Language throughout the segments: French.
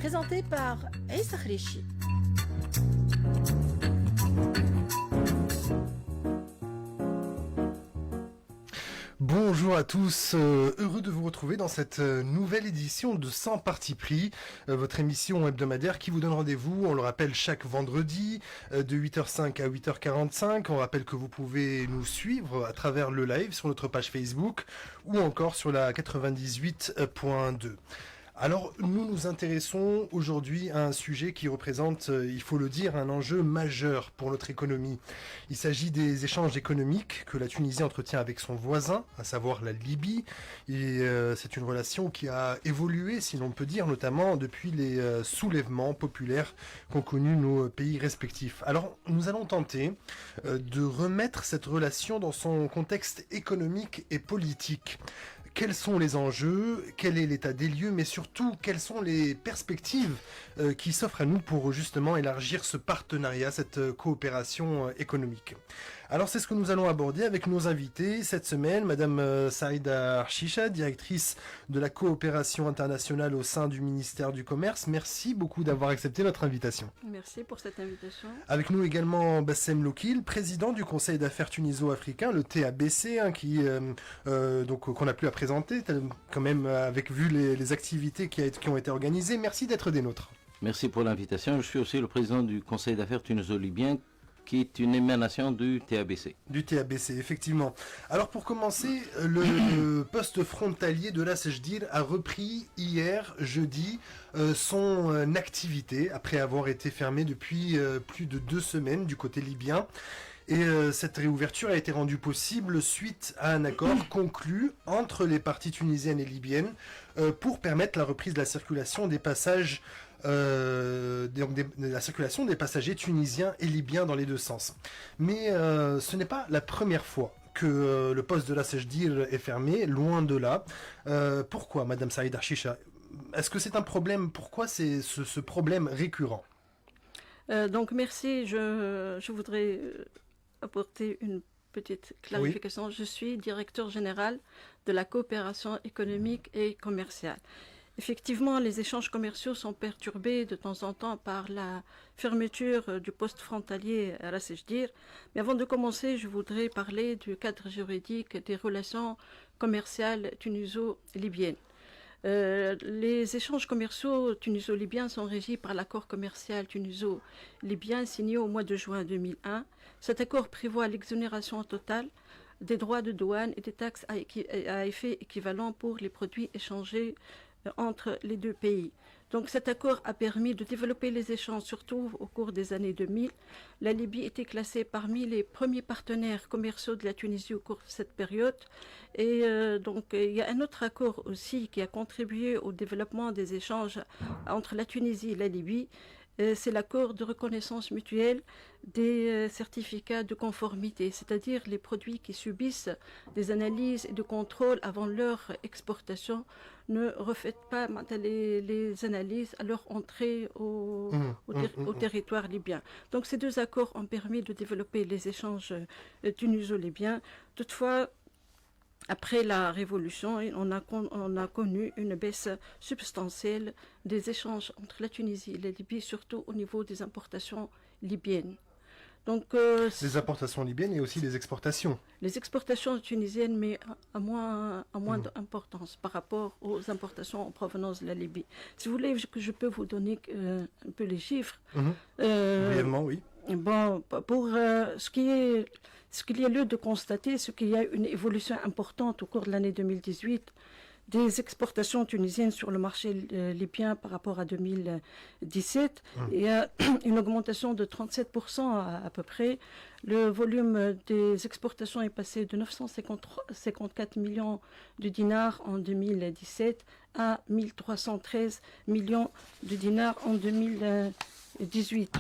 présenté par Aïssa Khrichi. Bonjour à tous, heureux de vous retrouver dans cette nouvelle édition de Sans Parti Pris, votre émission hebdomadaire qui vous donne rendez-vous, on le rappelle, chaque vendredi de 8h05 à 8h45. On rappelle que vous pouvez nous suivre à travers le live sur notre page Facebook ou encore sur la 98.2. Alors, nous nous intéressons aujourd'hui à un sujet qui représente, il faut le dire, un enjeu majeur pour notre économie. Il s'agit des échanges économiques que la Tunisie entretient avec son voisin, à savoir la Libye. Et c'est une relation qui a évolué, si l'on peut dire, notamment depuis les soulèvements populaires qu'ont connus nos pays respectifs. Alors, nous allons tenter de remettre cette relation dans son contexte économique et politique. Quels sont les enjeux, quel est l'état des lieux, mais surtout, quelles sont les perspectives qui s'offrent à nous pour justement élargir ce partenariat, cette coopération économique. Alors c'est ce que nous allons aborder avec nos invités cette semaine, Madame Saïda Archicha, directrice de la coopération internationale au sein du ministère du Commerce. Merci beaucoup d'avoir accepté notre invitation. Merci pour cette invitation. Avec nous également Bassem Loukil, président du Conseil d'affaires tuniso-africain, le TABC, qu'on n'a plus à présenter, quand même avec vu les activités qui ont été organisées. Merci d'être des nôtres. Merci pour l'invitation. Je suis aussi le président du Conseil d'affaires tuniso-libyen, qui est une émanation du TABC. Du TABC, effectivement. Alors pour commencer, le poste frontalier de l'Asejdir a repris hier, jeudi, son activité, après avoir été fermé depuis plus de 2 semaines du côté libyen. Et cette réouverture a été rendue possible suite à un accord conclu entre les parties tunisiennes et libyennes pour permettre la reprise de la circulation des passages la circulation des passagers tunisiens et libyens dans les deux sens. Mais ce n'est pas la première fois que le poste de l'Asejdir est fermé, loin de là. Pourquoi, Madame Saïda Archicha? Est-ce que c'est un problème? Pourquoi c'est ce problème récurrent? Donc merci, je voudrais apporter une petite clarification. Oui. Je suis directeur général de la coopération économique et commerciale. Effectivement, les échanges commerciaux sont perturbés de temps en temps par la fermeture du poste frontalier à l'Asejdir. Mais avant de commencer, je voudrais parler du cadre juridique des relations commerciales tuniso-libyennes. Les échanges commerciaux tuniso-libyens sont régis par l'accord commercial tuniso-libyen signé au mois de juin 2001. Cet accord prévoit l'exonération totale des droits de douane et des taxes à effet équivalent pour les produits échangés entre les deux pays. Donc cet accord a permis de développer les échanges, surtout au cours des années 2000. La Libye était classée parmi les premiers partenaires commerciaux de la Tunisie au cours de cette période. Et donc il y a un autre accord aussi qui a contribué au développement des échanges entre la Tunisie et la Libye. C'est l'accord de reconnaissance mutuelle des certificats de conformité, c'est-à-dire les produits qui subissent des analyses et de contrôle avant leur exportation ne reflètent pas les analyses à leur entrée au territoire libyen. Donc ces deux accords ont permis de développer les échanges tuniso-libyens. Toutefois, après la révolution, on a connu une baisse substantielle des échanges entre la Tunisie et la Libye, surtout au niveau des importations libyennes. Donc, les importations libyennes et aussi les exportations. Les exportations tunisiennes, mais à moins d'importance par rapport aux importations en provenance de la Libye. Si vous voulez que je peux vous donner un peu les chiffres. Brièvement, oui. Bon, pour ce qu'il y a lieu de constater, c'est qu'il y a une évolution importante au cours de l'année 2018 des exportations tunisiennes sur le marché libyen par rapport à 2017. Il y a une augmentation de 37% à peu près. Le volume des exportations est passé de 954 millions de dinars en 2017 à 1313 millions de dinars en 2018.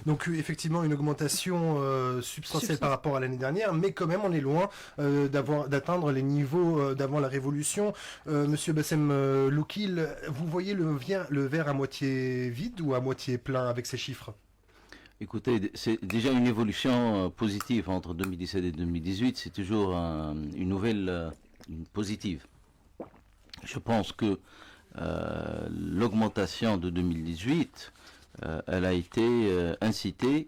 Donc effectivement une augmentation substantielle par rapport à l'année dernière, mais quand même on est loin d'atteindre les niveaux d'avant la révolution. Monsieur Bassem Loukil, vous voyez le verre à moitié vide ou à moitié plein avec ces chiffres? Écoutez, c'est déjà une évolution positive entre 2017 et 2018, c'est toujours une nouvelle positive. Je pense que l'augmentation de 2018, elle a été incitée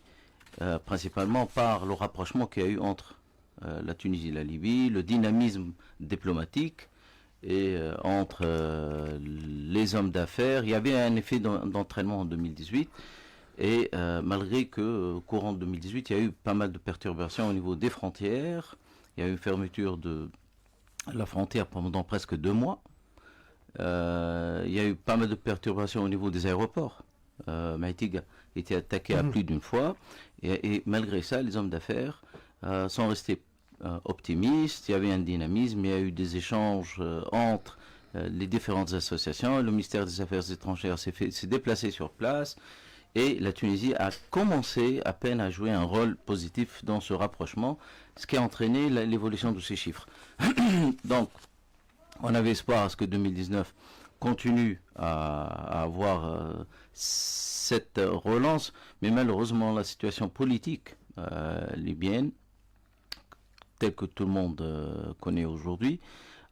principalement par le rapprochement qu'il y a eu entre la Tunisie et la Libye, le dynamisme diplomatique et entre les hommes d'affaires. Il y avait un effet d'entraînement en 2018 et malgré que au courant de 2018, il y a eu pas mal de perturbations au niveau des frontières. Il y a eu une fermeture de la frontière pendant presque 2 mois. Il y a eu pas mal de perturbations au niveau des aéroports. Maïtiga a été attaqué à plus d'une fois et malgré ça, les hommes d'affaires sont restés optimistes. Il y avait un dynamisme, il y a eu des échanges entre les différentes associations. Le ministère des Affaires étrangères s'est déplacé sur place et la Tunisie a commencé à peine à jouer un rôle positif dans ce rapprochement, ce qui a entraîné l'évolution de ces chiffres. Donc, on avait espoir à ce que 2019 continue à avoir cette relance, mais malheureusement la situation politique libyenne, telle que tout le monde connaît aujourd'hui,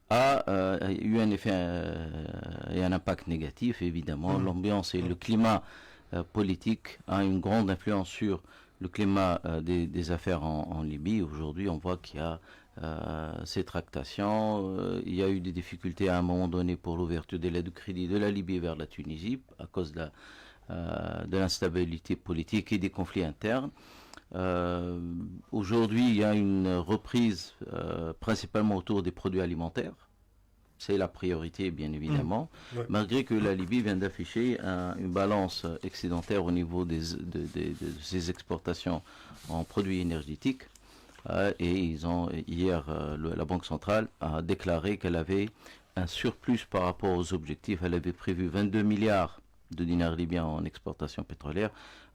a eu un effet et un impact négatif, évidemment. L'ambiance et le climat politique a une grande influence sur le climat des affaires en Libye. Aujourd'hui, on voit qu'il y a ces tractations. Il y a eu des difficultés à un moment donné pour l'ouverture des lettres de crédit de la Libye vers la Tunisie à cause de l'instabilité politique et des conflits internes. Aujourd'hui, il y a une reprise principalement autour des produits alimentaires. C'est la priorité, bien évidemment, malgré que la Libye vient d'afficher une balance excédentaire au niveau de ses exportations en produits énergétiques. Et hier, la Banque centrale a déclaré qu'elle avait un surplus par rapport aux objectifs. Elle avait prévu 22 milliards de dinars libyens en exportation pétrolière.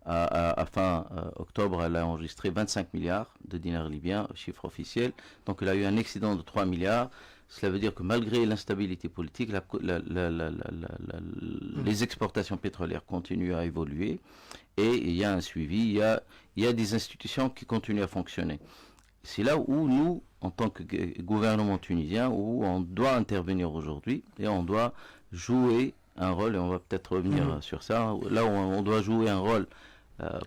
À fin octobre, elle a enregistré 25 milliards de dinars libyens, chiffre officiel. Donc elle a eu un excédent de 3 milliards. Cela veut dire que malgré l'instabilité politique, les exportations pétrolières continuent à évoluer et il y a un suivi, il y a des institutions qui continuent à fonctionner. C'est là où nous, en tant que gouvernement tunisien, où on doit intervenir aujourd'hui et on doit jouer un rôle, et on va peut-être revenir sur ça, là où on doit jouer un rôle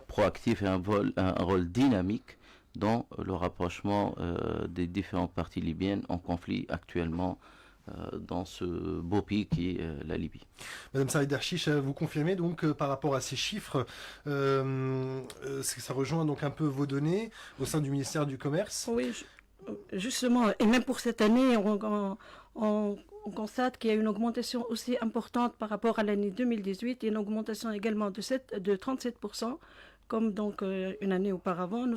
proactif et un rôle dynamique dans le rapprochement des différentes parties libyennes en conflit actuellement dans ce beau pays qui est la Libye. Madame Saïd Darchiche, vous confirmez donc par rapport à ces chiffres, ça rejoint donc un peu vos données au sein du ministère du Commerce? Oui, justement, et même pour cette année, on constate qu'il y a une augmentation aussi importante par rapport à l'année 2018 et une augmentation également de 37%. Comme donc une année auparavant, nous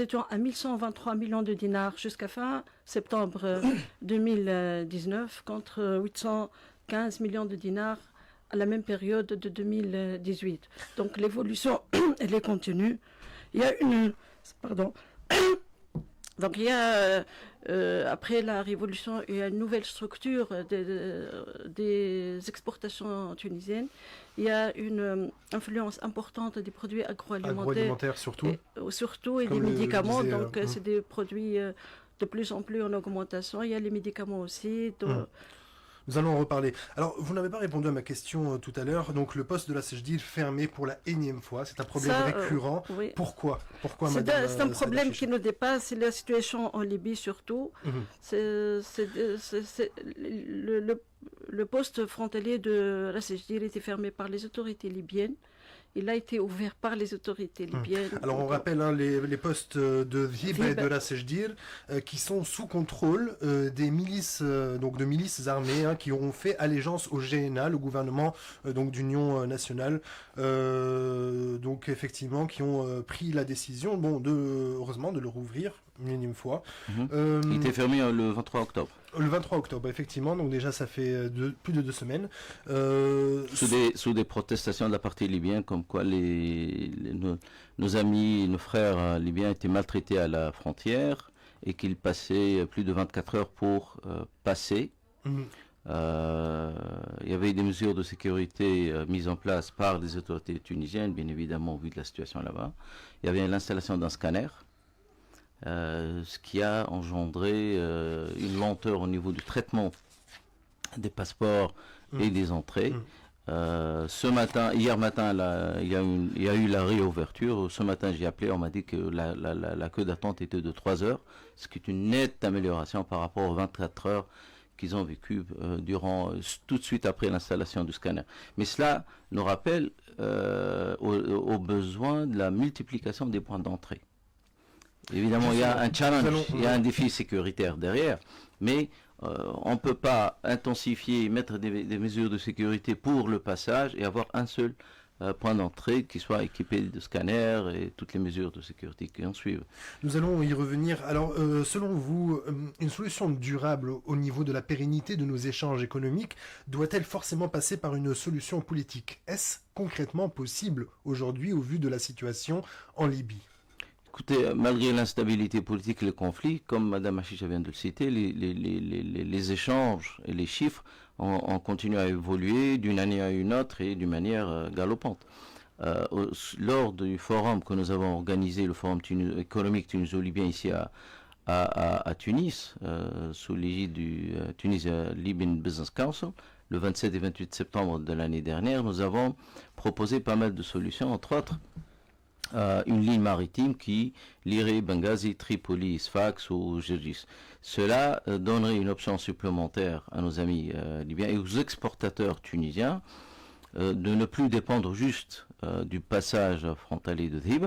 étions à 1123 millions de dinars jusqu'à fin septembre 2019 contre 815 millions de dinars à la même période de 2018. Donc l'évolution, elle est continue. Il y a donc il y a, après la révolution, il y a une nouvelle structure des exportations tunisiennes. Il y a une influence importante des produits agroalimentaires surtout et des médicaments. Donc c'est des produits de plus en plus en augmentation. Il y a les médicaments aussi. Nous allons en reparler. Alors, vous n'avez pas répondu à ma question tout à l'heure. Donc, le poste de la CGDIR fermé pour la énième fois. C'est un problème récurrent. Oui. Pourquoi c'est un problème qui nous dépasse. C'est la situation en Libye surtout. Le poste frontalier de la CGDIR était fermé par les autorités libyennes. Il a été ouvert par les autorités libyennes. Alors on rappelle les postes de Vib et de la CGDIR qui sont sous contrôle des milices, donc de milices armées qui ont fait allégeance au GNA, le gouvernement donc d'union nationale, donc effectivement qui ont pris la décision, heureusement de le rouvrir une énième fois. Il était fermé le 23 octobre. Le 23 octobre, effectivement, donc déjà ça fait plus de 2 semaines. Sous des protestations de la partie libyenne, comme quoi nos amis, nos frères libyens étaient maltraités à la frontière et qu'ils passaient plus de 24 heures pour passer. Il y avait des mesures de sécurité mises en place par les autorités tunisiennes, bien évidemment, au vu de la situation là-bas. Il y avait l'installation d'un scanner. Ce qui a engendré une lenteur au niveau du traitement des passeports et des entrées. Hier matin, il y a eu la réouverture. Ce matin, j'ai appelé, on m'a dit que la queue d'attente était de 3 heures, ce qui est une nette amélioration par rapport aux 24 heures qu'ils ont vécues tout de suite après l'installation du scanner. Mais cela nous rappelle au besoin de la multiplication des points d'entrée. Évidemment, il y a un challenge, il y a un défi sécuritaire derrière, mais on ne peut pas intensifier, mettre des mesures de sécurité pour le passage et avoir un seul point d'entrée qui soit équipé de scanners et toutes les mesures de sécurité qui en suivent. Nous allons y revenir. Alors, selon vous, une solution durable au niveau de la pérennité de nos échanges économiques doit-elle forcément passer par une solution politique? Est-ce concrètement possible aujourd'hui au vu de la situation en Libye? Écoutez, malgré l'instabilité politique et les conflits, comme Mme Achicha vient de le citer, les échanges et les chiffres ont continué à évoluer d'une année à une autre et d'une manière galopante. Lors du forum que nous avons organisé, le forum économique tuniso-libyen ici à Tunis, sous l'égide du Tunisia Libyan Business Council, le 27 et 28 septembre de l'année dernière, nous avons proposé pas mal de solutions, entre autres une ligne maritime qui lierait Benghazi, Tripoli, Sfax ou Gergis. Cela donnerait une option supplémentaire à nos amis libyens et aux exportateurs tunisiens de ne plus dépendre juste du passage frontalier de Dhib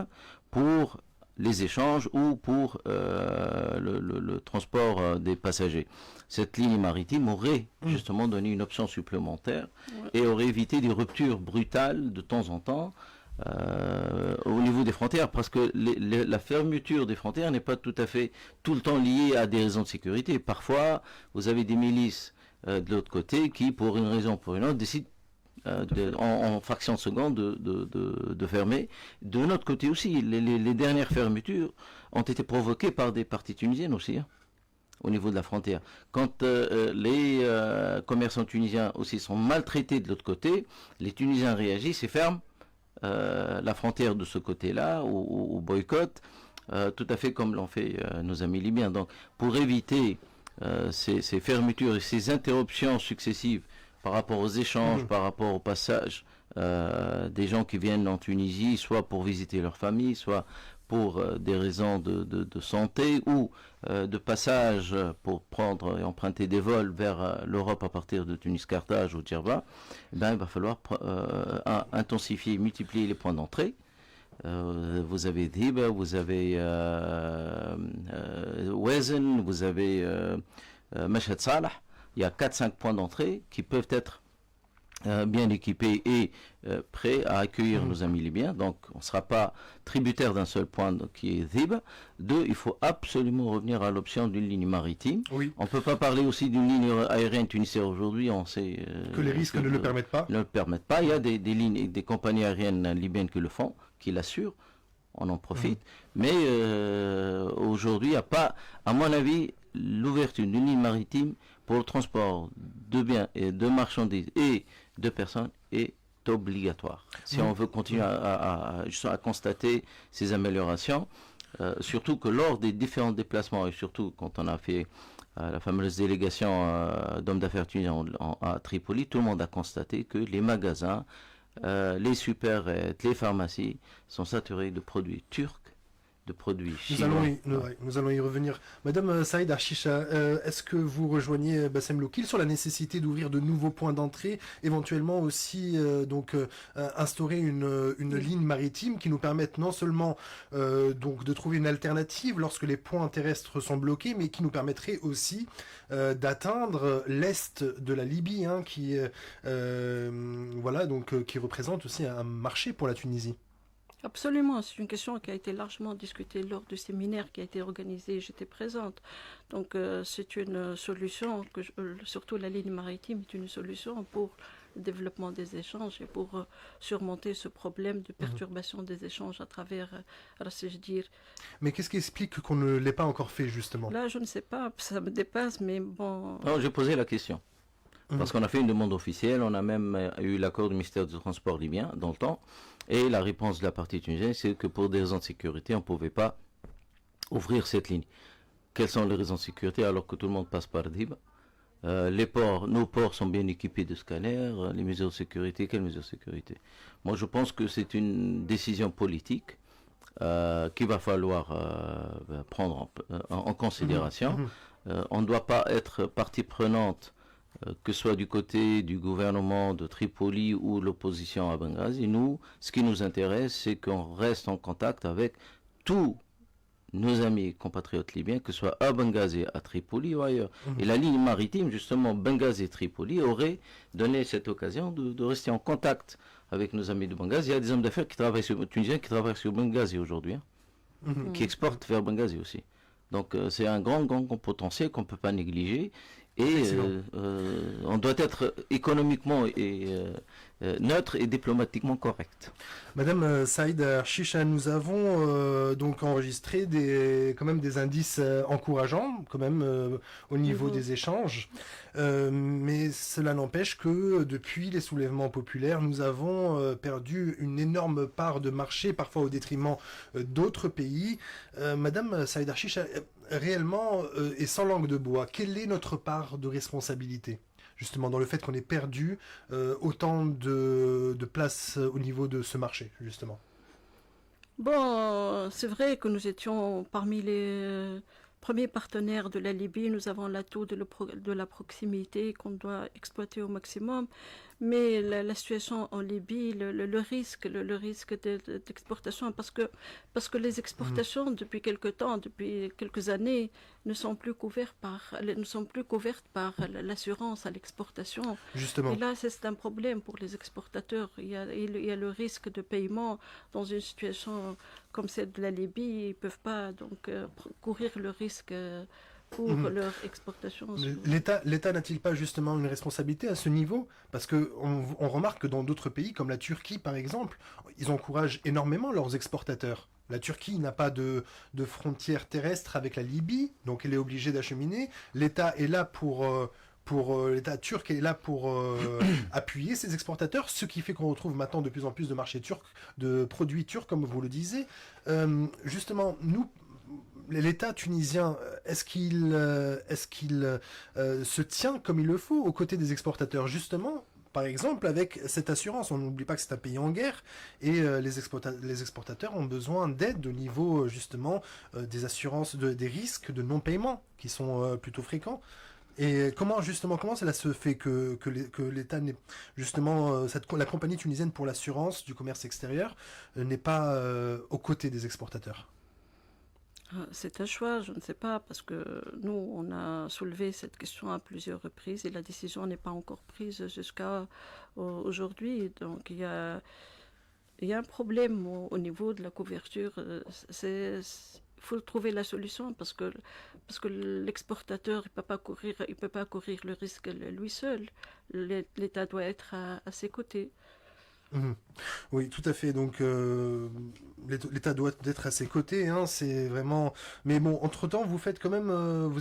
pour les échanges ou pour le transport des passagers. Cette ligne maritime aurait justement donné une option supplémentaire et aurait évité des ruptures brutales de temps en temps au niveau des frontières, parce que la fermeture des frontières n'est pas tout à fait tout le temps liée à des raisons de sécurité. Parfois, vous avez des milices de l'autre côté qui, pour une raison ou pour une autre, décident en fraction de seconde de fermer. De notre côté aussi, les dernières fermetures ont été provoquées par des parties tunisiennes aussi, au niveau de la frontière. Quand les commerçants tunisiens aussi sont maltraités de l'autre côté, les Tunisiens réagissent et ferment la frontière de ce côté-là, ou boycott, tout à fait comme l'ont fait nos amis libyens. Donc, pour éviter ces fermetures et ces interruptions successives par rapport aux échanges, par rapport au passage des gens qui viennent en Tunisie, soit pour visiter leur famille, soit pour des raisons de santé ou de passage pour prendre et emprunter des vols vers l'Europe à partir de Tunis, Carthage ou Djerba, il va falloir intensifier, multiplier les points d'entrée. Vous avez Dhib, vous avez Wezen, vous avez Mashhad Salah. Il y a 4-5 points d'entrée qui peuvent être bien équipés et prêts à accueillir nos amis libyens. Donc on ne sera pas tributaire d'un seul point qui est Dhib. 2, il faut absolument revenir à l'option d'une ligne maritime. Oui. On ne peut pas parler aussi d'une ligne aérienne tunisienne aujourd'hui. On sait que les risques ne le permettent pas. Ne le permettent pas. Il y a des lignes, des compagnies aériennes libyennes qui le font, qui l'assurent. On en profite. Mais aujourd'hui, il n'y a pas, à mon avis, l'ouverture d'une ligne maritime pour le transport de biens et de marchandises et de personnes est obligatoire. Si on veut continuer à constater ces améliorations, surtout que lors des différents déplacements, et surtout quand on a fait la fameuse délégation d'hommes d'affaires tunisiens à Tripoli, tout le monde a constaté que les magasins, les supérettes, les pharmacies sont saturés de produits turcs, de produits chinois. Nous allons y revenir. Madame Saïd Archicha, est-ce que vous rejoignez Bassem Loukil sur la nécessité d'ouvrir de nouveaux points d'entrée, éventuellement aussi instaurer une ligne maritime qui nous permette non seulement de trouver une alternative lorsque les points terrestres sont bloqués, mais qui nous permettrait aussi d'atteindre l'est de la Libye, qui représente aussi un marché pour la Tunisie. Absolument, c'est une question qui a été largement discutée lors du séminaire qui a été organisé, j'étais présente. Donc c'est une solution, surtout la ligne maritime est une solution pour le développement des échanges et pour surmonter ce problème de perturbation des échanges à travers dire. Mais qu'est-ce qui explique qu'on ne l'ait pas encore fait justement? Là, je ne sais pas, ça me dépasse, mais bon... Non, j'ai posé la question. Parce qu'on a fait une demande officielle, on a même eu l'accord du ministère du Transport libyen dans le temps. Et la réponse de la partie tunisienne, c'est que pour des raisons de sécurité, on ne pouvait pas ouvrir cette ligne. Quelles sont les raisons de sécurité alors que tout le monde passe par Dhib? Nos ports sont bien équipés de scanners. Les mesures de sécurité, quelles mesures de sécurité? Moi, je pense que c'est une décision politique qu'il va falloir prendre en considération. On ne doit pas être partie prenante, que ce soit du côté du gouvernement de Tripoli ou l'opposition à Benghazi. Nous, ce qui nous intéresse, c'est qu'on reste en contact avec tous nos amis et compatriotes libyens, que ce soit à Benghazi, à Tripoli ou ailleurs. Et la ligne maritime, justement, Benghazi-Tripoli, aurait donné cette occasion de rester en contact avec nos amis de Benghazi. Il y a des hommes d'affaires tunisiens qui travaillent sur Benghazi aujourd'hui, qui exportent vers Benghazi aussi. Donc c'est un grand potentiel qu'on ne peut pas négliger. Et on doit être économiquement neutre et diplomatiquement correct. Madame Saïda Chicha, nous avons donc enregistré quand même des indices encourageants quand même au niveau des échanges. Mais cela n'empêche que depuis les soulèvements populaires, nous avons perdu une énorme part de marché, parfois au détriment d'autres pays. Madame Saïda Chicha, réellement et sans langue de bois, quelle est notre part de responsabilité justement dans le fait qu'on ait perdu autant de place au niveau de ce marché, justement? Bon, c'est vrai que nous étions parmi les premiers partenaires de la Libye. Nous avons l'atout de la proximité qu'on doit exploiter au maximum. Mais la situation en Libye, le risque d'exportation, parce que les exportations depuis quelques années, ne sont plus couvertes par l'assurance à l'exportation. Justement. Et là, c'est un problème pour les exportateurs. Il y a le risque de paiement dans une situation comme celle de la Libye. Ils ne peuvent pas donc courir le risque pour leur exportation. L'État n'a-t-il pas justement une responsabilité à ce niveau? Parce qu'on remarque que dans d'autres pays, comme la Turquie par exemple, ils encouragent énormément leurs exportateurs. La Turquie n'a pas de frontière terrestre avec la Libye, donc elle est obligée d'acheminer. L'État est là l'État turc est là pour appuyer ses exportateurs, ce qui fait qu'on retrouve maintenant de plus en plus de marchés turcs, de produits turcs, comme vous le disiez. Justement, l'État tunisien, est-ce qu'il se tient comme il le faut aux côtés des exportateurs, justement, par exemple, avec cette assurance? On n'oublie pas que c'est un pays en guerre et les exportateurs ont besoin d'aide au niveau, justement, des assurances, des risques de non-paiement qui sont plutôt fréquents. Et comment cela se fait que l'État n'est justement la compagnie tunisienne pour l'assurance du commerce extérieur n'est pas aux côtés des exportateurs? C'est un choix, je ne sais pas, parce que nous, on a soulevé cette question à plusieurs reprises et la décision n'est pas encore prise jusqu'à aujourd'hui. Donc il y a un problème au niveau de la couverture. Il faut trouver la solution parce que l'exportateur il peut pas courir le risque lui seul. L'État doit être à ses côtés. Oui, tout à fait. Donc, l'État doit être à ses côtés. Hein, c'est vraiment. Mais bon, entre-temps, vous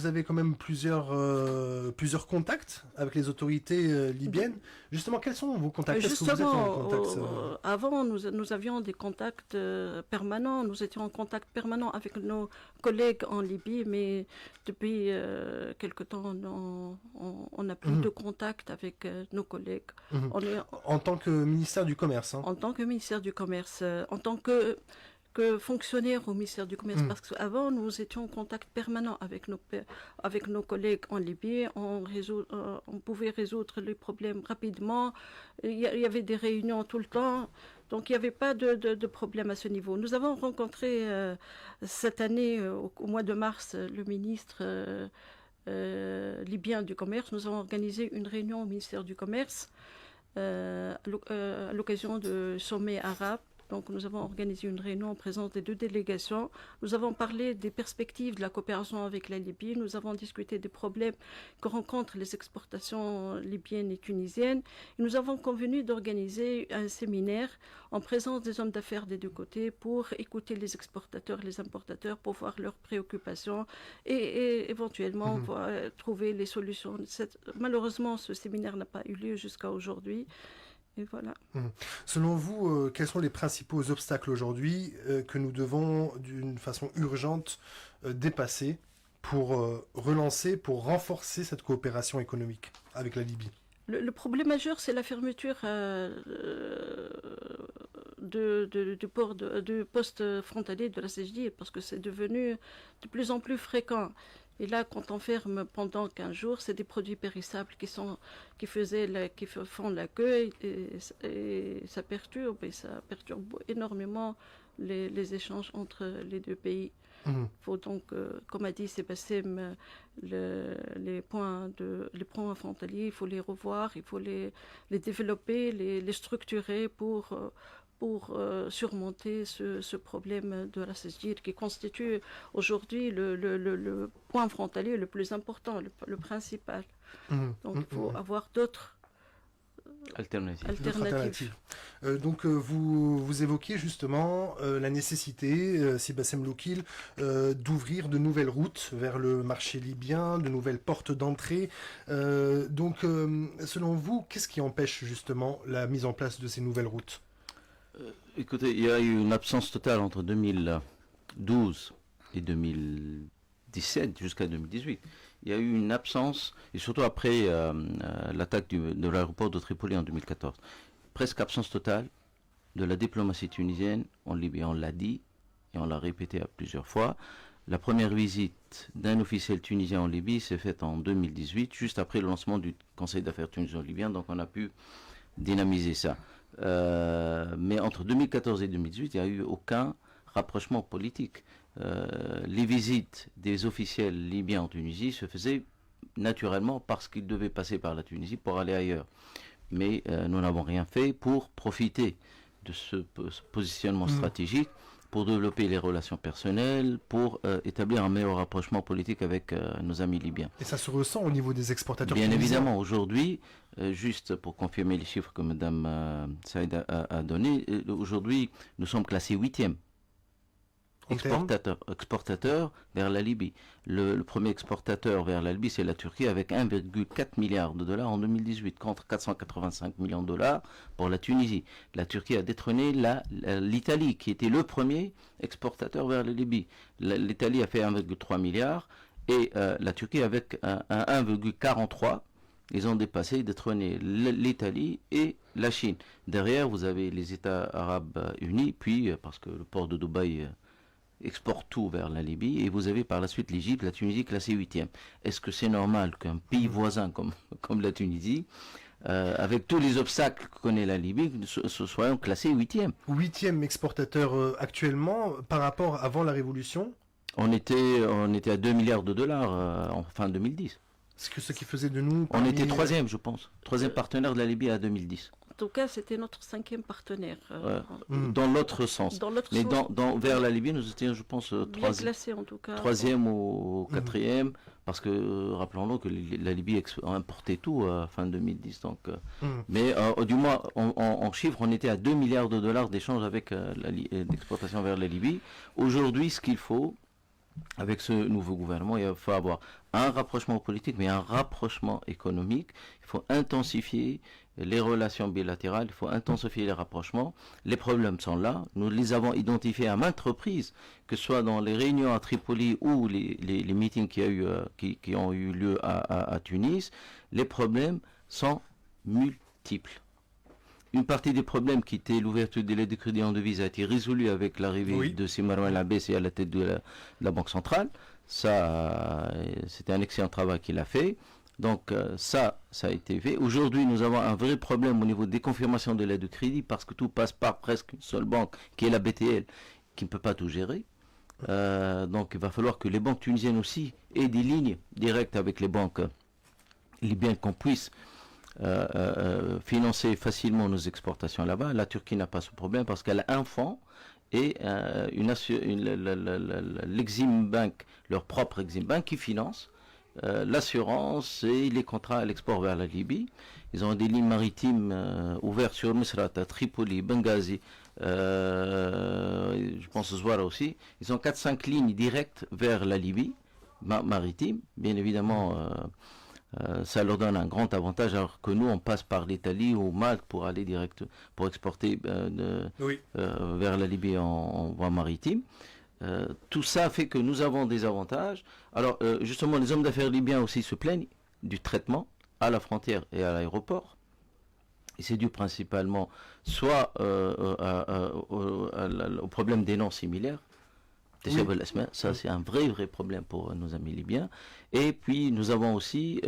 avez quand même plusieurs contacts avec les autorités libyennes. Justement, quels sont vos contacts? Est-ce que vous êtes en contact avant, nous avions des contacts permanents. Nous étions en contact permanent avec nos collègues en Libye, mais depuis quelque temps, on n'a plus de contact avec nos collègues. En tant que ministère du Commerce. En tant que ministère du Commerce, en tant que fonctionnaire au ministère du Commerce, parce qu'avant, nous étions en contact permanent avec nos collègues en Libye. On pouvait résoudre les problèmes rapidement. Il y avait des réunions tout le temps. Donc, il n'y avait pas de problème à ce niveau. Nous avons rencontré cette année, au mois de mars, le ministre libyen du Commerce. Nous avons organisé une réunion au ministère du Commerce à l'occasion du sommet arabe. Donc nous avons organisé une réunion en présence des deux délégations. Nous avons parlé des perspectives de la coopération avec la Libye. Nous avons discuté des problèmes que rencontrent les exportations libyennes et tunisiennes. Et nous avons convenu d'organiser un séminaire en présence des hommes d'affaires des deux côtés pour écouter les exportateurs, les importateurs, pour voir leurs préoccupations et éventuellement trouver les solutions. Malheureusement, ce séminaire n'a pas eu lieu jusqu'à aujourd'hui. Et voilà. Selon vous, quels sont les principaux obstacles aujourd'hui que nous devons d'une façon urgente dépasser pour relancer, pour renforcer cette coopération économique avec la Libye? Le problème majeur, c'est la fermeture du poste frontalier de la CGD, parce que c'est devenu de plus en plus fréquent. Et là, quand on ferme pendant 15 jours, c'est des produits périssables qui font la queue, et ça perturbe énormément les échanges entre les deux pays. Il faut donc, comme a dit Sébastien, les points frontaliers, il faut les revoir, il faut les développer, les structurer pour surmonter ce problème de la césure qui constitue aujourd'hui le point frontalier le plus important, le principal. Donc il faut avoir d'autres alternatives. Donc vous évoquiez justement la nécessité, Sébastien Mloukil, d'ouvrir de nouvelles routes vers le marché libyen, de nouvelles portes d'entrée. Donc selon vous, qu'est-ce qui empêche justement la mise en place de ces nouvelles routes? Écoutez, il y a eu une absence totale entre 2012 et 2017 jusqu'à 2018. Il y a eu une absence, et surtout après l'attaque de l'aéroport de Tripoli en 2014, presque absence totale de la diplomatie tunisienne en Libye. On l'a dit et on l'a répété à plusieurs fois. La première visite d'un officiel tunisien en Libye s'est faite en 2018, juste après le lancement du Conseil d'affaires tunisien-libyen, donc on a pu dynamiser ça. Mais entre 2014 et 2018, il n'y a eu aucun rapprochement politique. Les visites des officiels libyens en Tunisie se faisaient naturellement parce qu'ils devaient passer par la Tunisie pour aller ailleurs. Mais nous n'avons rien fait pour profiter de ce positionnement stratégique, pour développer les relations personnelles, pour établir un meilleur rapprochement politique avec nos amis libyens. Et ça se ressent au niveau des exportateurs Bien tunisiens. évidemment, aujourd'hui, juste pour confirmer les chiffres que Mme Saïd a donnés, aujourd'hui, nous sommes classés 8e. Exportateur vers la Libye. Le premier exportateur vers la Libye, c'est la Turquie, avec 1,4 milliard de dollars en 2018, contre 485 millions de dollars pour la Tunisie. La Turquie a détrôné l'Italie, qui était le premier exportateur vers la Libye. L'Italie a fait 1,3 milliard, et la Turquie avec un 1,43. Ils ont détrôné l'Italie et la Chine. Derrière, vous avez les États arabes unis, puis, parce que le port de Dubaï exporte tout vers la Libye, et vous avez par la suite l'Égypte, la Tunisie classée 8e. Est-ce que c'est normal qu'un pays voisin comme la Tunisie, avec tous les obstacles que connaît la Libye, soyons classés 8e? 8e exportateur actuellement, par rapport avant la Révolution? On était à 2 milliards de dollars en fin 2010. Ce qui faisait de nous... On était 3e, je pense. 3e partenaire de la Libye à 2010. En tout cas, c'était notre 5e partenaire. Dans l'autre sens. Mais vers la Libye, nous étions, je pense, 3e ou 4e, parce que, rappelons-nous que la Libye importait tout fin 2010. Donc, mais du moins, en chiffres, on était à 2 milliards de dollars d'échanges avec d'exportation vers la Libye. Aujourd'hui, ce qu'il faut, avec ce nouveau gouvernement, il faut avoir un rapprochement politique, mais un rapprochement économique. Il faut intensifier les relations bilatérales, il faut intensifier les rapprochements. Les problèmes sont là. Nous les avons identifiés à maintes reprises, que ce soit dans les réunions à Tripoli ou les meetings qui ont eu lieu à Tunis. Les problèmes sont multiples. Une partie des problèmes qui étaient l'ouverture des lettres de crédit en devise a été résolue avec l'arrivée de Simarouane Labès à la tête de la Banque centrale. Ça, c'était un excellent travail qu'il a fait. Donc ça a été fait. Aujourd'hui, nous avons un vrai problème au niveau des confirmations de lettres de crédit, parce que tout passe par presque une seule banque, qui est la BTL, qui ne peut pas tout gérer. Donc il va falloir que les banques tunisiennes aussi aient des lignes directes avec les banques libyennes, qu'on puisse financer facilement nos exportations là-bas. La Turquie n'a pas ce problème parce qu'elle a un fonds et l'Exim Bank, leur propre Exim Bank, qui finance l'assurance et les contrats à l'export vers la Libye. Ils ont des lignes maritimes ouvertes sur Misrata, Tripoli, Benghazi, je pense Zouara aussi. Ils ont 4-5 lignes directes vers la Libye maritime. Bien évidemment, ça leur donne un grand avantage, alors que nous on passe par l'Italie ou Malte pour aller direct, pour exporter vers la Libye en voie maritime. Tout ça fait que nous avons des avantages. Alors, justement, les hommes d'affaires libyens aussi se plaignent du traitement à la frontière et à l'aéroport. Et c'est dû principalement soit au problème des noms similaires. Oui. Ça, c'est un vrai problème pour nos amis libyens. Et puis, nous avons aussi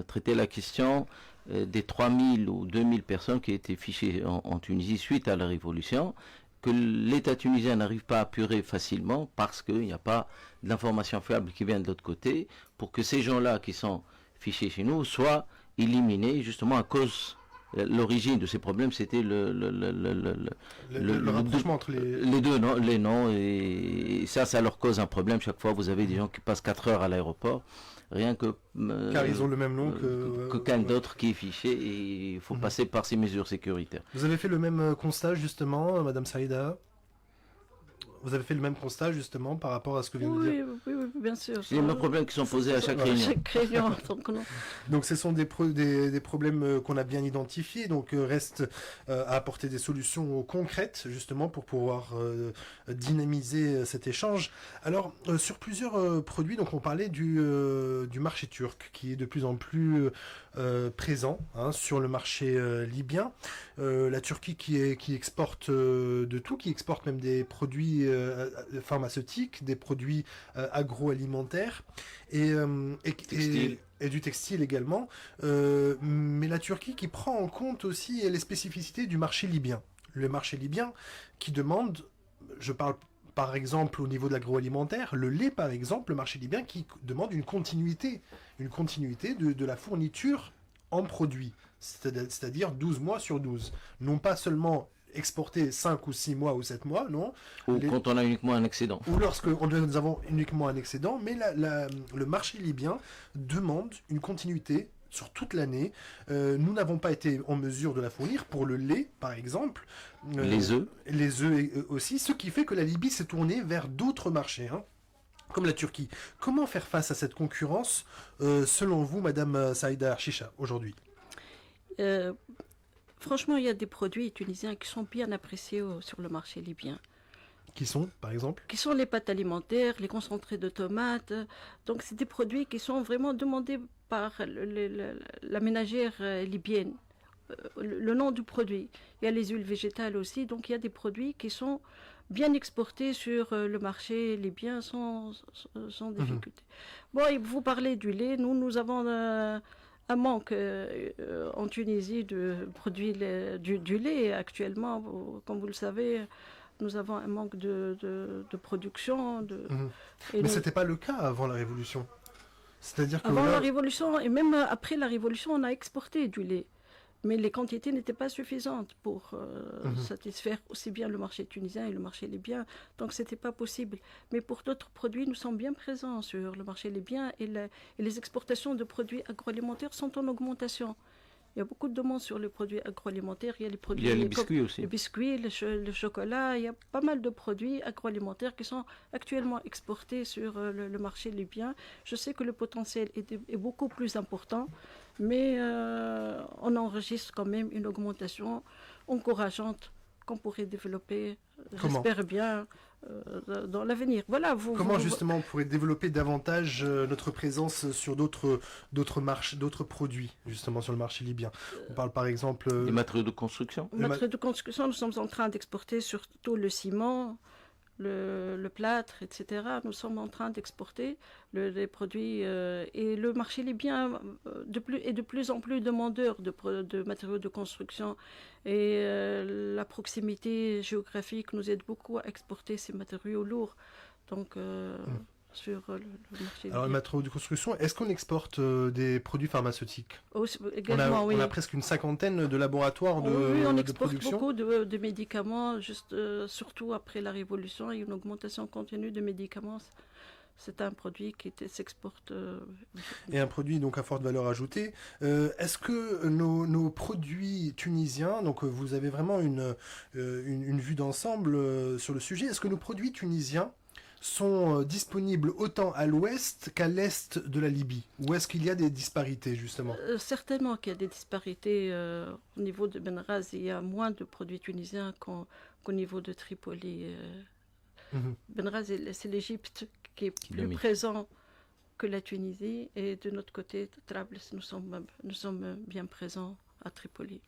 traité la question des 3000 ou 2000 personnes qui étaient fichées en Tunisie suite à la révolution, que l'État tunisien n'arrive pas à apurer facilement parce qu'il n'y a pas d'informations fiables qui viennent de l'autre côté, pour que ces gens-là qui sont fichés chez nous soient éliminés, justement à cause... L'origine de ces problèmes, c'était le rapprochement entre les deux, non, les noms, et ça leur cause un problème. Chaque fois, vous avez des gens qui passent 4 heures à l'aéroport, rien que... car ils ont le même nom que quelqu'un d'autre qui est fiché, et il faut passer par ces mesures sécuritaires. Vous avez fait le même constat, justement, Madame Saïda? Vous avez fait le même constat, justement, par rapport à ce que vient de dire? Oui, bien sûr. C'est les mêmes problèmes qui sont posés à chaque réunion. Chaque réunion, donc ce sont des problèmes qu'on a bien identifiés, donc reste à apporter des solutions concrètes, justement, pour pouvoir dynamiser cet échange. Alors, sur plusieurs produits, donc on parlait du marché turc, qui est de plus en plus présent sur le marché libyen. La Turquie qui exporte de tout, qui exporte même des produits pharmaceutiques, des produits agroalimentaires et du textile également. Mais la Turquie qui prend en compte aussi les spécificités du marché libyen. Le marché libyen qui demande, je parle par exemple au niveau de l'agroalimentaire, le lait par exemple, le marché libyen qui demande une continuité de la fourniture en produits, c'est-à-dire 12 mois sur 12. Non pas seulement exporter 5 ou 6 mois ou 7 mois, non. Ou quand on a uniquement un excédent. Ou lorsque nous avons uniquement un excédent, mais le marché libyen demande une continuité sur toute l'année. Nous n'avons pas été en mesure de la fournir pour le lait, par exemple. Les œufs. Les œufs aussi, ce qui fait que la Libye s'est tournée vers d'autres marchés, comme la Turquie. Comment faire face à cette concurrence, selon vous, Madame Saïda Archicha, aujourd'hui? Franchement, il y a des produits tunisiens qui sont bien appréciés sur le marché libyen. Qui sont, par exemple? Qui sont les pâtes alimentaires, les concentrés de tomates. Donc, c'est des produits qui sont vraiment demandés par la ménagère libyenne. Le nom du produit. Il y a les huiles végétales aussi. Donc, il y a des produits qui sont bien exportés sur le marché libyen sans difficulté. Bon, et vous parlez du lait. Nous avons... un manque en Tunisie de produits du lait actuellement. Comme vous le savez, nous avons un manque de production. Mais ce n'était pas le cas avant la Révolution. C'est-à-dire que avant la Révolution, et même après la Révolution, on a exporté du lait. Mais les quantités n'étaient pas suffisantes pour satisfaire aussi bien le marché tunisien et le marché libyen. Donc, ce n'était pas possible. Mais pour d'autres produits, nous sommes bien présents sur le marché libyen et les exportations de produits agroalimentaires sont en augmentation. Il y a beaucoup de demandes sur les produits agroalimentaires. Il y a les biscuits aussi. Les biscuits, le chocolat. Il y a pas mal de produits agroalimentaires qui sont actuellement exportés sur le marché libyen. Je sais que le potentiel est beaucoup plus important, mais on enregistre quand même une augmentation encourageante qu'on pourrait développer, j'espère bien, dans l'avenir. Voilà, Comment justement on pourrait développer davantage notre présence sur d'autres marchés, d'autres produits justement sur le marché libyen? On parle par exemple des matériaux de construction. Les matériaux de construction, nous sommes en train d'exporter surtout le ciment, le plâtre, etc. Nous sommes en train d'exporter les produits et le marché libyen est de plus en plus demandeur de matériaux de construction et la proximité géographique nous aide beaucoup à exporter ces matériaux lourds. Donc, sur le marché libyen. Alors, les matériaux de construction, est-ce qu'on exporte des produits pharmaceutiques? Également, oui. On a presque une cinquantaine de laboratoires de production. Oui, on exporte beaucoup de médicaments, surtout après la Révolution, il y a une augmentation continue de médicaments. C'est un produit qui s'exporte. Et un produit donc à forte valeur ajoutée. Est-ce que nos produits tunisiens, donc vous avez vraiment une vue d'ensemble sur le sujet, est-ce que nos produits tunisiens sont disponibles autant à l'ouest qu'à l'est de la Libye? Ou est-ce qu'il y a des disparités, justement? Certainement qu'il y a des disparités. Au niveau de Benghazi, il y a moins de produits tunisiens qu'au niveau de Tripoli. Benghazi, c'est l'Égypte qui est plus domine. présent que la Tunisie. Et de notre côté, Trablis, nous sommes bien présents à Tripoli.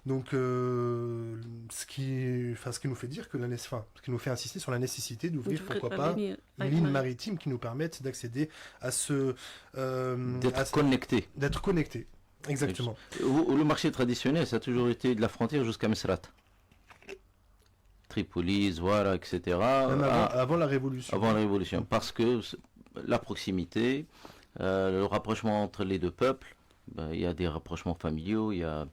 Donc, ce qui nous fait dire que ce qui nous fait insister sur la nécessité d'ouvrir, pourquoi pas, une ligne maritime qui nous permette d'accéder à d'être connecté. D'être connecté, exactement. Le marché traditionnel, ça a toujours été de la frontière jusqu'à Mesrat. Tripoli, Zouara, etc. Même avant la Révolution. Avant la Révolution, parce que la proximité, le rapprochement entre les deux peuples, il y a des rapprochements familiaux, il y a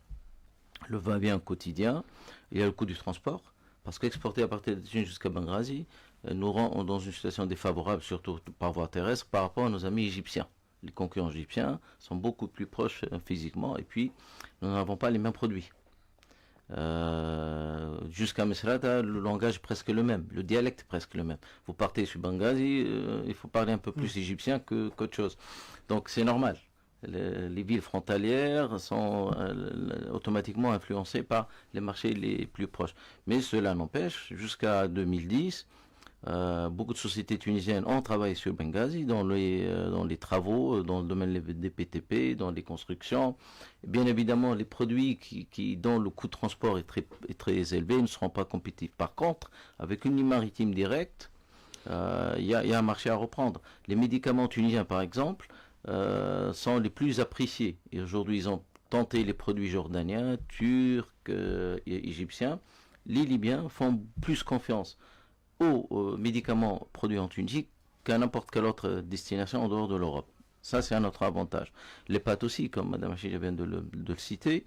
le va-et-vient quotidien, il y a le coût du transport, parce qu'exporter à partir de Tunis jusqu'à Benghazi nous rend dans une situation défavorable, surtout par voie terrestre, par rapport à nos amis égyptiens. Les concurrents égyptiens sont beaucoup plus proches physiquement, et puis nous n'avons pas les mêmes produits. Jusqu'à Mesrata, le langage est presque le même, le dialecte est presque le même. Vous partez sur Benghazi, il faut parler un peu plus égyptien qu'autre chose. Donc c'est normal. Les villes frontalières sont automatiquement influencées par les marchés les plus proches. Mais cela n'empêche, jusqu'à 2010, beaucoup de sociétés tunisiennes ont travaillé sur Benghazi dans les travaux, dans le domaine des PTP, dans les constructions. Bien évidemment, les produits dont le coût de transport est très élevé ne seront pas compétitifs. Par contre, avec une ligne maritime directe, il y a un marché à reprendre. Les médicaments tunisiens, par exemple, sont les plus appréciés. Et aujourd'hui, ils ont tenté les produits jordaniens, turcs, égyptiens. Les Libyens font plus confiance aux médicaments produits en Tunisie qu'à n'importe quelle autre destination en dehors de l'Europe. Ça, c'est un autre avantage. Les pâtes aussi, comme Mme Achija vient de le citer,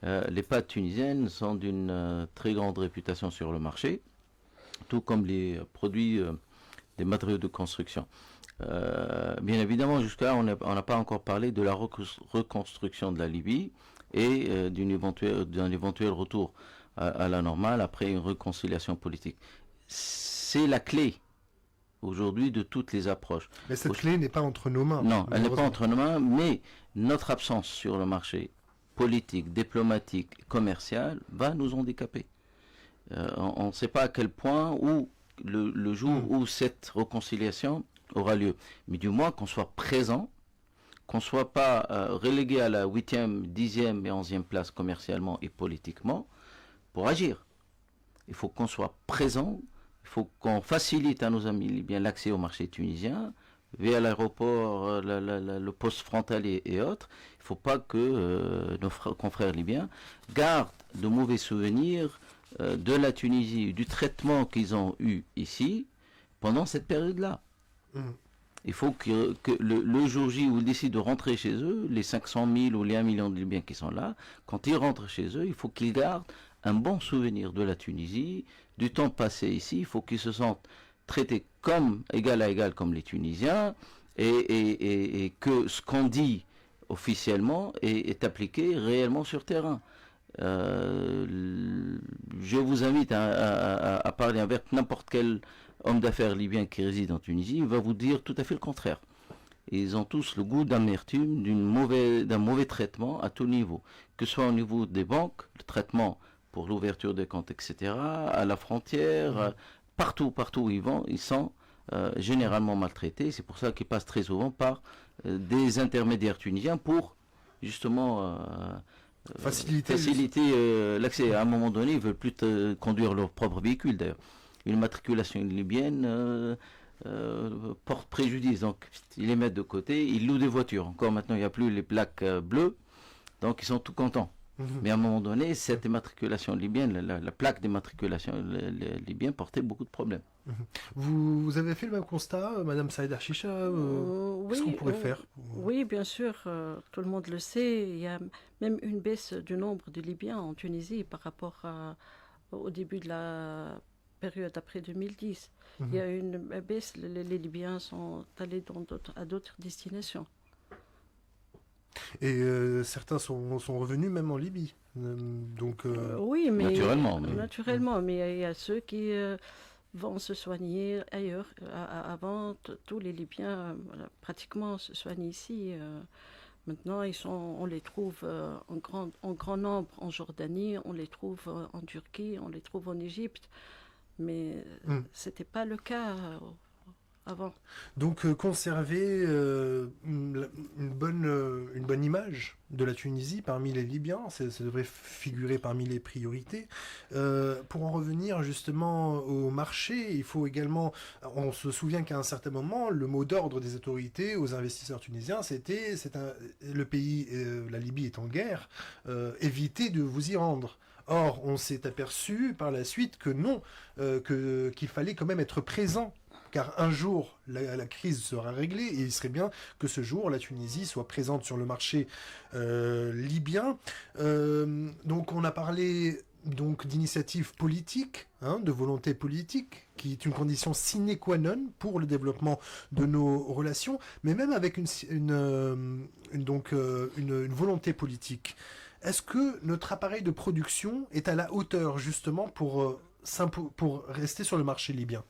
les pâtes tunisiennes sont d'une très grande réputation sur le marché, tout comme les produits des matériaux de construction. Bien évidemment, jusqu'à là, on n'a pas encore parlé de la reconstruction de la Libye et d'un éventuel retour à la normale après une réconciliation politique. C'est la clé aujourd'hui de toutes les approches. Mais cette clé n'est pas entre nos mains. Non, elle n'est pas entre nos mains, mais notre absence sur le marché politique, diplomatique, commercial va nous handicaper. On ne sait pas à quel point ou le jour où cette réconciliation aura lieu. Mais du moins qu'on soit présent, qu'on ne soit pas relégué à la 8e, 10e et 11e place commercialement et politiquement pour agir. Il faut qu'on soit présent, il faut qu'on facilite à nos amis libyens l'accès au marché tunisien, via l'aéroport, le poste frontalier et autres. Il ne faut pas que nos confrères libyens gardent de mauvais souvenirs de la Tunisie, du traitement qu'ils ont eu ici pendant cette période-là. Il faut que le jour J où ils décident de rentrer chez eux, les 500 000 ou les 1 million de Libyens qui sont là, quand ils rentrent chez eux, il faut qu'ils gardent un bon souvenir de la Tunisie, du temps passé ici. Il faut qu'ils se sentent traités comme égal à égal comme les Tunisiens et que ce qu'on dit officiellement est appliqué réellement sur terrain. Je vous invite à parler avec n'importe quel homme d'affaires libyen qui réside en Tunisie, il va vous dire tout à fait le contraire. Ils ont tous le goût d'amertume, d'un mauvais traitement à tout niveau, que ce soit au niveau des banques, le traitement pour l'ouverture des comptes, etc., à la frontière, partout où ils vont, ils sont généralement maltraités. C'est pour ça qu'ils passent très souvent par des intermédiaires tunisiens pour justement faciliter l'accès. À un moment donné, ils ne veulent plus conduire leur propre véhicule d'ailleurs. Une matriculation libyenne porte préjudice, donc ils les mettent de côté, ils louent des voitures. Encore maintenant, il n'y a plus les plaques bleues, donc ils sont tout contents. Mais à un moment donné, cette immatriculation libyenne, la plaque d'immatriculation libyenne portait beaucoup de problèmes. Vous avez fait le même constat, Madame Saïda Chicha Qu'est-ce qu'on pourrait faire Oui, bien sûr, tout le monde le sait. Il y a même une baisse du nombre de Libyens en Tunisie par rapport au début de la période après 2010. Il y a une baisse, les Libyens sont allés à d'autres destinations. Et certains sont revenus même en Libye. Donc, oui, mais naturellement. Mais il y a ceux qui vont se soigner ailleurs. Avant, tous les Libyens pratiquement se soignent ici. Maintenant, on les trouve en grand nombre en Jordanie, on les trouve en Turquie, on les trouve en Égypte. mais c'était pas le cas avant. Donc conserver une bonne image de la Tunisie parmi les Libyens, ça devrait figurer parmi les priorités. Pour en revenir justement au marché, il faut également, on se souvient qu'à un certain moment, le mot d'ordre des autorités aux investisseurs tunisiens, le pays, la Libye est en guerre, évitez de vous y rendre. Or, on s'est aperçu par la suite que non, qu'il fallait quand même être présent. Car un jour, la crise sera réglée et il serait bien que ce jour, la Tunisie soit présente sur le marché libyen. Donc on a parlé d'initiatives politiques, de volonté politique, qui est une condition sine qua non pour le développement de nos relations, mais même avec une volonté politique. Est-ce que notre appareil de production est à la hauteur justement pour rester sur le marché libyen ?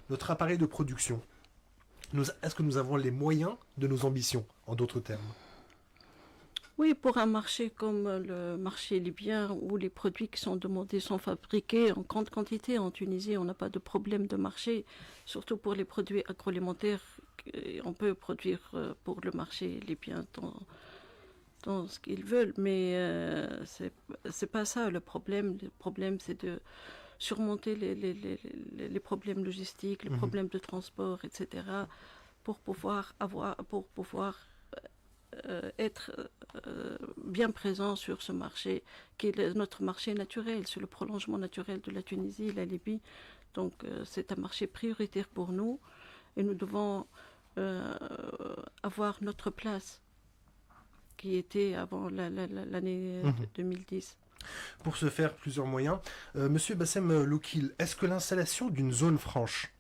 Notre appareil de production, est-ce que nous avons les moyens de nos ambitions, en d'autres termes? Oui, pour un marché comme le marché libyen, où les produits qui sont demandés sont fabriqués en grande quantité en Tunisie, on n'a pas de problème de marché, surtout pour les produits agroalimentaires. On peut produire pour le marché libyen dans ce qu'ils veulent, mais c'est pas ça le problème. Le problème, c'est de surmonter les problèmes logistiques, les problèmes de transport, etc., pour pouvoir être bien présent sur ce marché, qui est notre marché naturel, c'est le prolongement naturel de la Tunisie, la Libye. Donc c'est un marché prioritaire pour nous et nous devons avoir notre place qui était avant l'année 2010. Pour ce faire, plusieurs moyens. Monsieur Bassem Loukil, est-ce que l'installation d'une zone franche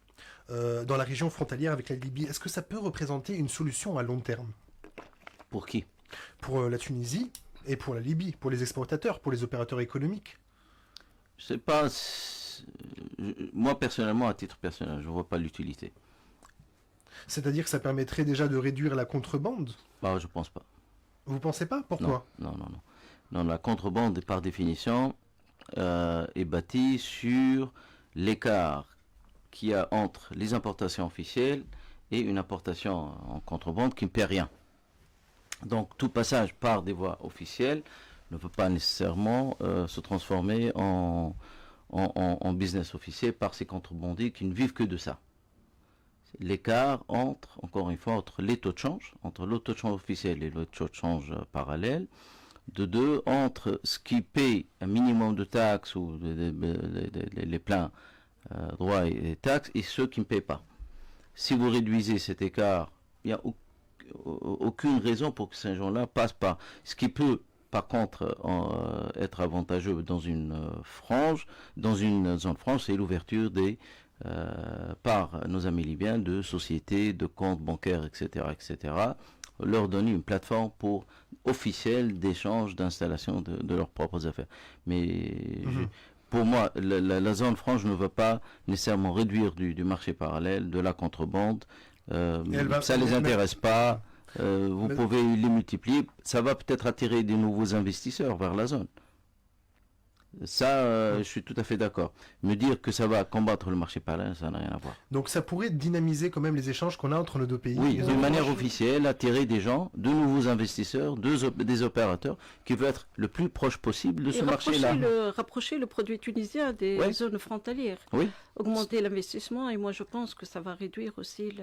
dans la région frontalière avec la Libye, est-ce que ça peut représenter une solution à long terme? Pour qui? Pour la Tunisie et pour la Libye, pour les exportateurs, pour les opérateurs économiques? Je sais pas. Moi, personnellement, à titre personnel, je ne vois pas l'utilité. C'est-à-dire que ça permettrait déjà de réduire la contrebande? Bah, je pense pas. Vous pensez pas? Pourquoi? Non. Non, la contrebande, par définition, est bâtie sur l'écart qu'il y a entre les importations officielles et une importation en contrebande qui ne paie rien. Donc, tout passage par des voies officielles ne peut pas nécessairement se transformer en business officiel par ces contrebandiers qui ne vivent que de ça. L'écart encore une fois, entre les taux de change, entre le taux de change officiel et le taux de change parallèle, entre ce qui paye un minimum de taxes ou les pleins droits et taxes et ceux qui ne payent pas. Si vous réduisez cet écart, il n'y a aucune raison pour que ces gens-là passent par. Ce qui peut, par contre, être avantageux dans une zone franche, c'est l'ouverture par nos amis libyens de sociétés, de comptes bancaires, etc., leur donner une plateforme officielle d'échange, d'installation de leurs propres affaires. Mais pour moi, la zone franche ne va pas nécessairement réduire du marché parallèle, de la contrebande. Ça ne les intéresse pas. Vous pouvez les multiplier. Ça va peut-être attirer des nouveaux investisseurs vers la zone. Ça, je suis tout à fait d'accord. Me dire que ça va combattre le marché parallèle, ça n'a rien à voir. Donc ça pourrait dynamiser quand même les échanges qu'on a entre nos deux pays. Oui, d'une manière officielle, attirer des gens, de nouveaux investisseurs, des opérateurs qui veulent être le plus proche possible de ce marché-là. Rapprocher le produit tunisien des zones frontalières. Oui. Augmenter l'investissement et moi je pense que ça va réduire aussi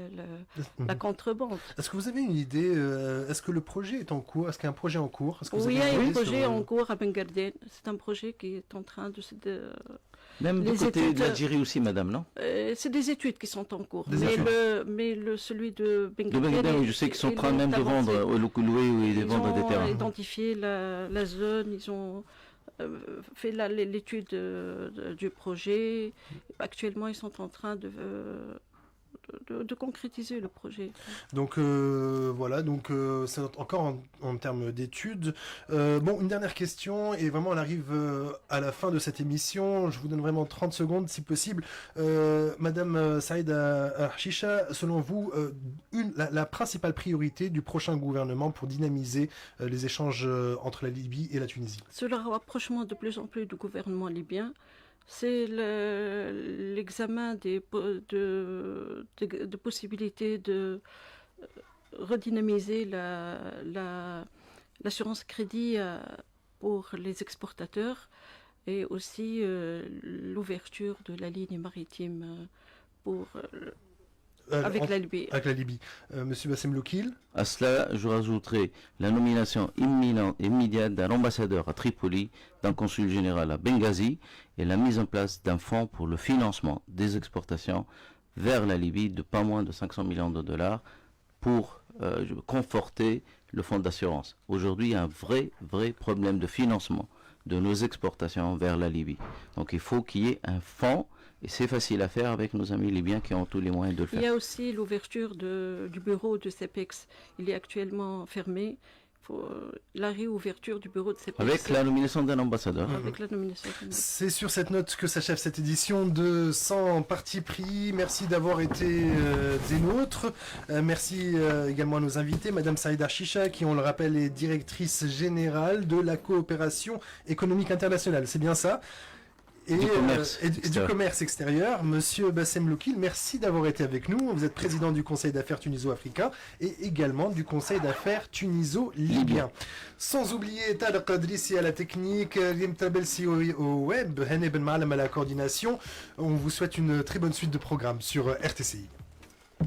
la contrebande. Est-ce que vous avez une idée, est-ce que le projet est en cours? Est-ce qu'il y a un projet en cours? Oui, il y a un projet en cours à Ben Gardien. C'est un projet qui est en train de même du côté de l'Algérie aussi, madame, non? C'est des études qui sont en cours. Celui de Ben Gardien, Gardien, je sais qu'ils sont en train même de vendre au louer ou de vendre des terrains. Ils ont identifié la zone, ils ont fait l'étude du projet. Actuellement, ils sont en train de concrétiser le projet. Donc voilà, c'est encore en termes d'études. Une dernière question, et vraiment elle arrive à la fin de cette émission. Je vous donne vraiment 30 secondes si possible. Madame Saïda Harchicha, selon vous, la principale priorité du prochain gouvernement pour dynamiser les échanges entre la Libye et la Tunisie? C'est le rapprochement de plus en plus du gouvernement libyen C'est l'examen de possibilités de redynamiser l'assurance crédit pour les exportateurs et aussi l'ouverture de la ligne maritime avec la Libye. Avec la Libye. Monsieur Bassem Loukil. À cela, je rajouterai la nomination immédiate d'un ambassadeur à Tripoli, d'un consul général à Benghazi et la mise en place d'un fonds pour le financement des exportations vers la Libye de pas moins de 500 millions de dollars pour conforter le fonds d'assurance. Aujourd'hui, il y a un vrai problème de financement de nos exportations vers la Libye. Donc il faut qu'il y ait un fonds, et c'est facile à faire avec nos amis libyens qui ont tous les moyens de le faire. Il y a aussi l'ouverture du bureau de CEPEX. Il est actuellement fermé. La réouverture du bureau de CEPEX. Avec la nomination d'un ambassadeur. Avec la nomination d'un ambassadeur. C'est sur cette note que s'achève cette édition de 100 partis pris. Merci d'avoir été des nôtres. Merci également à nos invités, Madame Saïda Chicha, qui, on le rappelle, est directrice générale de la coopération économique internationale. C'est bien ça? Et du commerce extérieur. Monsieur Bassem Loukil, merci d'avoir été avec nous. Vous êtes président du Conseil d'affaires tuniso-africain et également du Conseil d'affaires tuniso-libyen. Sans oublier Tal Qadrissi à la technique, Lim Tabelsi au web, Hene Ben Ma'alem à la coordination. On vous souhaite une très bonne suite de programmes sur RTCI.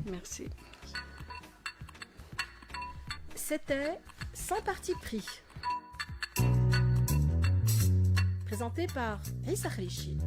Merci. C'était 100 partis pris. Présenté par Issa Khrichi.